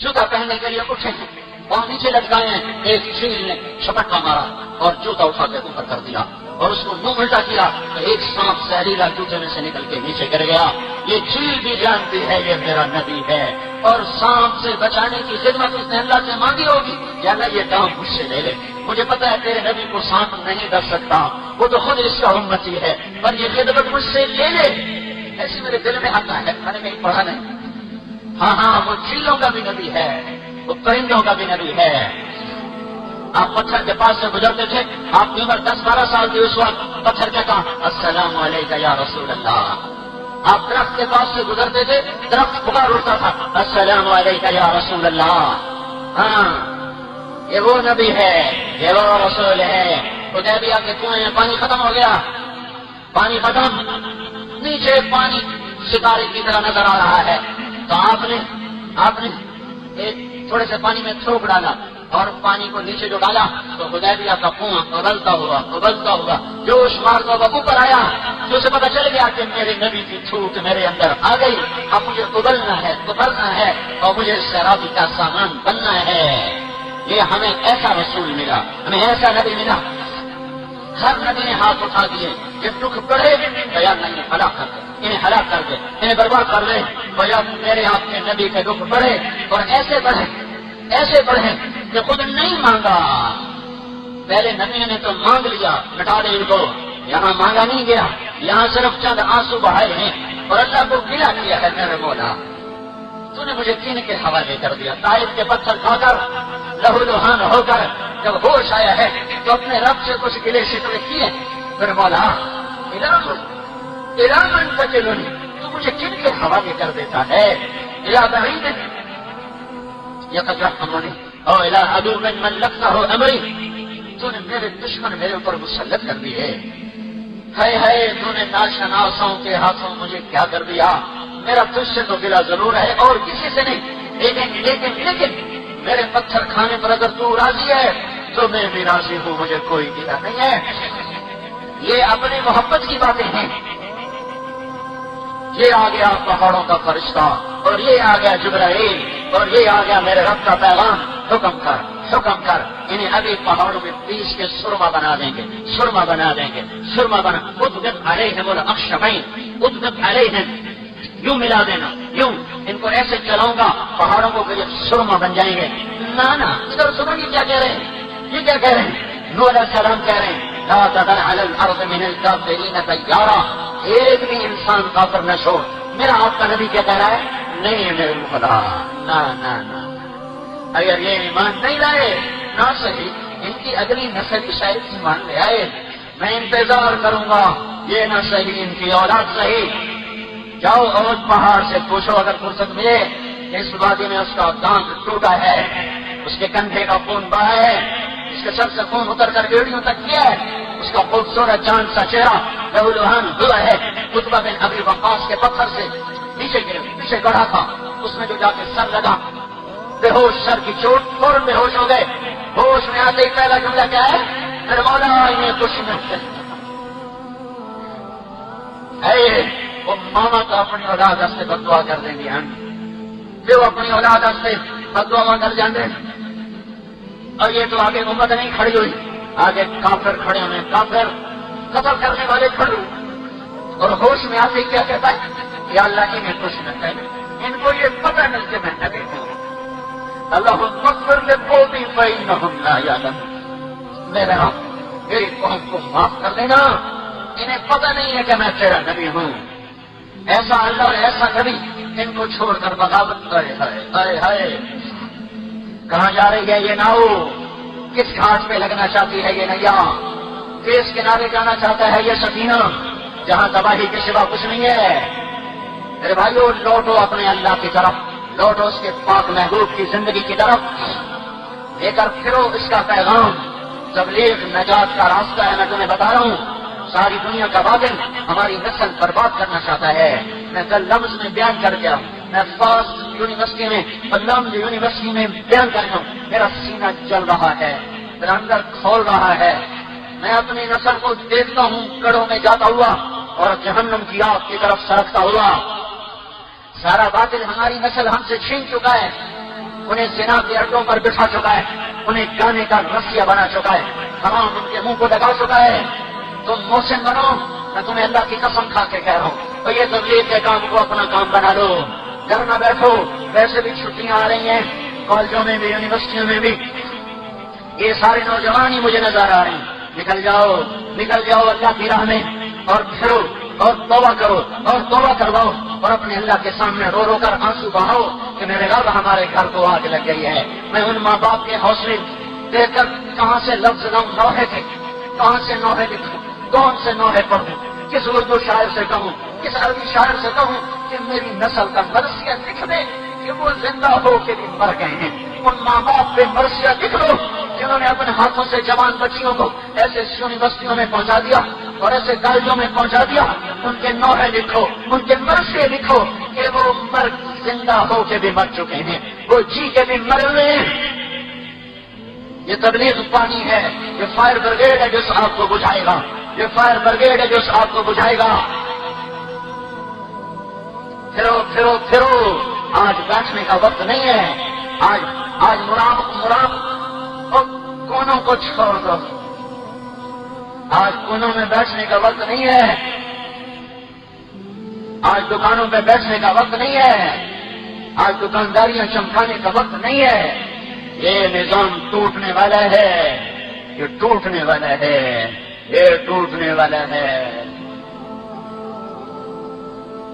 جوتا پہننے کے لیے اٹھے ہیں، پاؤں نیچے لٹکائے ہیں، ایک چیل نے چھپٹا مارا اور جوتا اٹھا کے اوپر کر دیا اور اس کو منہ الٹا کیا تو ایک سانپ زہریلا جوتے میں سے نکل کے نیچے گر گیا۔ یہ چیل بھی جانتی ہے یہ میرا نبی ہے، اور سانپ سے بچانے کی خدمت اس نے اللہ سے مانگی ہوگی یا اللہ یہ کام مجھ سے لے لے، مجھے پتا ہے تیرے نبی کو سانپ نہیں ڈر سکتا، وہ تو خود اس کا امتی ہے، پر یہ خدمت مجھ سے لے لے۔ ایسی میرے دل میں آتا ہے، میں نے کہیں پڑھا نہیں۔ ہاں وہ چیلوں کا بھی نبی ہے، وہ پرندوں کا بھی نبی ہے۔ آپ پتھر کے پاس سے گزرتے تھے، آپ کی عمر 10-12 سال کی، اس وقت پتھر کیا کہا؟ السلام علیکم یا رسول اللہ۔ آپ درخت کے پاس سے گزرتے تھے، درخت پکار اٹھتا تھا، السلام علیکم یا رسول اللہ۔ ہاں یہ وہ نبی ہے، یہ وہ رسول ہے۔ حدیبیہ کے کنویں میں پانی ختم ہو گیا، پانی ختم، نیچے پانی ستارے کی طرح نظر آ رہا ہے، تو آپ نے ایک تھوڑے سے پانی میں تھوک ڈالا اور پانی کو نیچے جو ڈالا تو حدیبیہ کا کنواں ابلتا ہوا جوش مارتا ہوا اوپر آیا، جو اسے پتا چل گیا کہ میرے نبی کی تھوک میرے اندر آ گئی، اب مجھے ابلنا ہے اور مجھے سیرابی کا سامان بننا ہے۔ یہ ہمیں ایسا رسول ملا، ہمیں ایسا نبی ملا۔ ہر نبی نے ہاتھ اٹھا دیے، جب دکھ پڑے یا نہیں ہلاک کر دے، انہیں ہلاک کر دے، انہیں برباد کر دے، یا میرے آپ کے نبی کے دکھ پڑے اور ایسے بڑھے کہ خود نہیں مانگا۔ پہلے نبی نے تو مانگ لیا، مٹا دے ان کو، یہاں مانگا نہیں گیا، یہاں صرف چند آنسو بہائے ہیں اور اللہ کو گلا کیا ہے، میرے مولا تو نے مجھے کین کے حوالے کر دیا۔ طائف کے پتھر کھا کر لہو لہان ہو کر جب ہوش آیا ہے تو اپنے رب سے کچھ گلے شکوے کیے، میرے مولا من تجلنی، تو مجھے کن کے حوالے کر دیتا ہے؟ الہ بعید یترحمنی او الہ عدو من لقتہ امری، تو نے میرے دشمن میرے اوپر مسلط کر دی ہے۔ ہے تو نے ناشناسوں کے ہاتھوں مجھے کیا کر دیا؟ میرا تجھ سے تو گلا ضرور ہے اور کسی سے نہیں، لیکن میرے پتھر کھانے پر اگر تو راضی ہے تو میں بھی راضی ہوں، مجھے کوئی گلا نہیں ہے۔ یہ اپنی محبت کی باتیں ہیں۔ یہ آ گیا پہاڑوں کا فرشتہ اور یہ آ گیا جبرائیل اور یہ آ گیا میرے رب کا پیغام، حکم کر انہیں ابھی پہاڑوں میں پیس کے سرما بنا دیں گے، ادبت علیہم الاخشبین، ادبت علیہم، یوں ملا دینا، یوں ان کو ایسے چلاؤں گا پہاڑوں کو کہ سرما بن جائیں گے۔ نا ادھر سنو یہ کیا کہہ رہے ہیں؟ نوح علیہ السلام کہہ رہے ہیں لا تذر علی الارض من الکافرین دیارا، ایک بھی انسان کافر نہ چھوڑ۔ میرا آپ کا نبی کیا کہہ رہا ہے؟ نہیں میرے خدا، نا اگر یہ ایمان نہیں لائے نہ صحیح، ان کی اگلی نسل کی شاید ایمان لے آئے، میں انتظار کروں گا، یہ نہ صحیح ان کی اولاد صحیح۔ جاؤ اور پہاڑ سے پوچھو اگر فرصت ملے، اس وادی میں اس کا دانت ٹوٹا ہے، اس کے کندھے کا خون بہا ہے، اس کے سر سے خون اتر کر گیڑیوں تک کیا ہے، اس کا خوبصورت چاند سا چہرہ لہو لہان ہوا ہے، عتبہ بن ابی وقاص کے پتھر سے پیچھے گڑھا تھا، اس میں جو جا کے سر لگا، بے ہوش، سر کی چوٹ، فوراً بے ہوش ہو گئے۔ ہوش میں آتے ہی پہلا جملہ کیا ہے؟ میرے مولا انہیں دشمن سے وہ ماما تو اپنی اولاد سے بددعا کر دیں گے، جو اپنی اولاد سے بددعا کر جاندے، اور یہ تو آگے امت نہیں کھڑی ہوئی، آگے کافر کھڑے ہوئے، کافر قتل کرنے والے کھڑے، اور ہوش میں آتے ہی کیا کہتا ہے؟ یا اللہ انہیں کچھ نہ کہے، ان کو یہ پتہ نہیں کہ میں نبی ہوں۔ اللہم اغفر لقومی فإنہم لا یعلمون، میرے رب میری قوم کو معاف کر دینا، انہیں پتہ نہیں ہے کہ میں تیرا نبی ہوں۔ ایسا اللہ اور ایسا نبی ان کو چھوڑ کر بغاوت، ہائے کہاں جا رہی ہے یہ ناؤ؟ کس گھاٹ پہ لگنا چاہتی ہے یہ نیا؟ کس کنارے جانا چاہتا ہے یہ سفینہ جہاں تباہی کے سوا کچھ نہیں ہے؟ میرے بھائیو لوٹو اپنے اللہ کی طرف، لوٹو اس کے پاک محبوب کی زندگی کی طرف، لے کر پھرو اس کا پیغام۔ تبلیغ نجات کا راستہ ہے، میں تمہیں بتا رہا ہوں۔ ساری دنیا کا باطل ہماری نسل برباد کرنا چاہتا ہے۔ میں کل لمز میں بیان کر گیا، میں فاسٹ یونیورسٹی میں لمز یونیورسٹی میں بیان کر رہا ہوں، میرا سینہ جل رہا ہے، میرا اندر کھول رہا ہے۔ میں اپنی نسل کو دیکھتا ہوں کڑوں میں جاتا ہوا اور جہنم کی آگ کی طرف سڑکتا ہوا۔ سارا باطل ہماری نسل ہم سے چھین چکا ہے، انہیں زنا کے اڈوں پر بٹھا چکا ہے، انہیں گانے کا رسیہ بنا چکا ہے، حرام ان کے منہ کو لگا چکا ہے. تم محسن بنو، میں تمہیں اللہ کی قسم کھا کے کہہ رہا ہوں. تو یہ تبلیغ کے کام کو اپنا کام بنا لو، گھر نہ بیٹھو. ویسے بھی چھٹیاں آ رہی ہیں، کالجوں میں بھی یونیورسٹیوں میں بھی یہ سارے نوجوان ہی مجھے نظر آ رہے ہیں. نکل جاؤ اللہ کی راہ میں اور پھرو اور توبہ کرو اور توبہ کرواؤ اور اپنے اللہ کے سامنے رو رو کر آنسو بہاؤ کہ میرے رب ہمارے گھر کو آگ لگ گئی ہے. میں ان ماں باپ کے حوصلے دیکھ کر کہاں سے لفظ لاؤں، نوحے تھے، کہاں سے نوحے لکھوں، کون سے نوحے پڑھوں، کس اردو شاعر سے کہوں، کس عربی شاعر سے کہوں کہ میری نسل کا مرثیہ لکھ دے کہ وہ زندہ ہو کے بھی مر گئے ہیں. ان ماں باپ پہ مرثیہ لکھ لو جنہوں نے اپنے ہاتھوں سے جوان بچیوں کو ایسے یونیورسٹیوں میں پہنچا دیا اور ایسے کالجوں میں پہنچا دیا. ان کے نوحے لکھو، ان کے مرثیے لکھو کہ وہ زندہ ہو کے بھی مر چکے ہیں، وہ جی کے بھی مر ہوئے ہیں. یہ تبلیغ پانی ہے، یہ فائر بریگیڈ ہے جو اس آگ کو بجھائے گا، یہ فائر بریگیڈ ہے جو اس آگ کو بجھائے گا. پھرو پھرو پھرو، آج بیٹھنے کا وقت نہیں ہے. آج مرام اور کونوں کو چھوڑ دو. آج کونوں میں بیٹھنے کا وقت نہیں ہے، آج دکانوں پہ بیٹھنے کا وقت نہیں ہے، آج دکانداریاں چمکانے کا وقت نہیں ہے. یہ نظام ٹوٹنے والا ہے، یہ ٹوٹنے والا ہے، یہ ٹوٹنے والا ہے.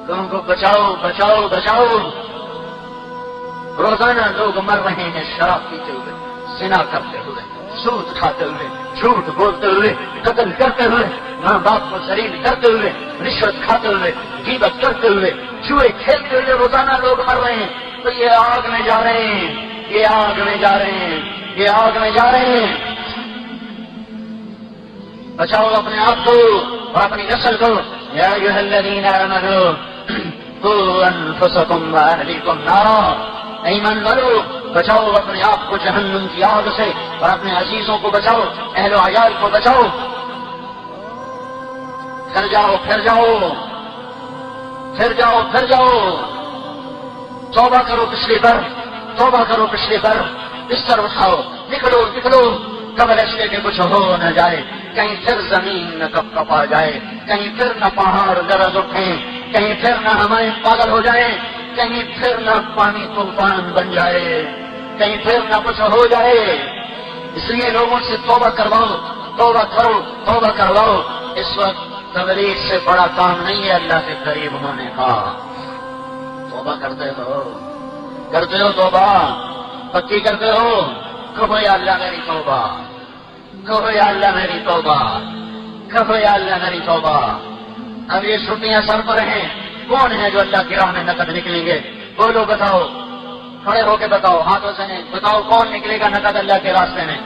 لوگوں کو بچاؤ بچاؤ بچاؤ. روزانہ لوگ مر رہے ہیں شراب پیتے ہوئے، زنا کرتے ہوئے، سود کھاتے ہوئے، جھوٹ بولتے ہوئے، قتل کرتے ہوئے، ماں باپ کو ذلیل کرتے ہوئے، رشوت کھاتے ہوئے، غیبت کرتے ہوئے، جوئے کھیلتے ہوئے روزانہ لوگ مر رہے ہیں. تو یہ آگ میں جا رہے ہیں، یہ آگ میں جا رہے ہیں، یہ آگ میں جا رہے ہیں. بچاؤ اپنے آپ کو اور اپنی نسل کو. یا ایھا الذین آمنوا قوا انفسکم واہلیکم نارا. ایمان والو، بچاؤ اپنے آپ کو جہنم کی آگ سے اور اپنے عزیزوں کو بچاؤ، اہل و عیال کو بچاؤ. پھر جاؤ پھر جاؤ پھر جاؤ پھر جاؤ. توبہ کرو پچھلی بار، توبہ کرو پچھلی بار. بستر اٹھاؤ، نکلو نکلو قبل اس کے کچھ ہو نہ جائے. کہیں پھر زمین نہ کپ کپا جائے، کہیں پھر نہ پہاڑ گرج اٹھیں، کہیں پھر نہ ہمیں پاگل ہو جائیں، کہیں پھر نہ پانی طوفان بن جائے، کہیں پھر نہ کچھ ہو جائے. اس لیے لوگوں سے توبہ کرواؤ، توبہ کرو، توبہ کرواؤ. اس وقت تبلیغ سے بڑا کام نہیں ہے اللہ کے قریب ہونے کا. توبہ کرتے ہو توبہ پکی کرتے ہو. کہو یا اللہ میری توبہ، کہو یا اللہ میری توبہ، کہو یا اللہ میری توبہ. اب یہ چھٹیاں سر پر ہیں، کون ہے جو اللہ کی راہ میں نقد نکلیں گے؟ بولو، بتاؤ، کھڑے ہو کے بتاؤ، ہاتھوں سے نہیں، بتاؤ کون نکلے گا نقد اللہ کے راستے میں؟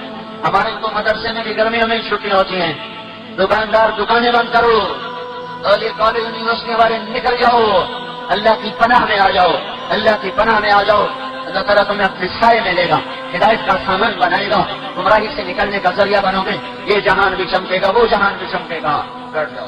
ہمارے تو مدرسے میں بھی گرمیوں میں چھٹیاں ہوتی ہیں. دکاندار دکانیں بند کرو، اور یہ کالج یونیورسٹی والے نکل جاؤ، اللہ کی پناہ میں آ جاؤ، اللہ کی پناہ میں آ جاؤ. اللہ تعالیٰ تمہیں اپنے سائے میں لے گا، ہدایت کا سامان بنائے گا، گمراہی سے نکلنے کا ذریعہ بنو گے. یہ جہان بھی چمکے گا، وہ جہان بھی چمکے گا. بیٹھ جاؤ.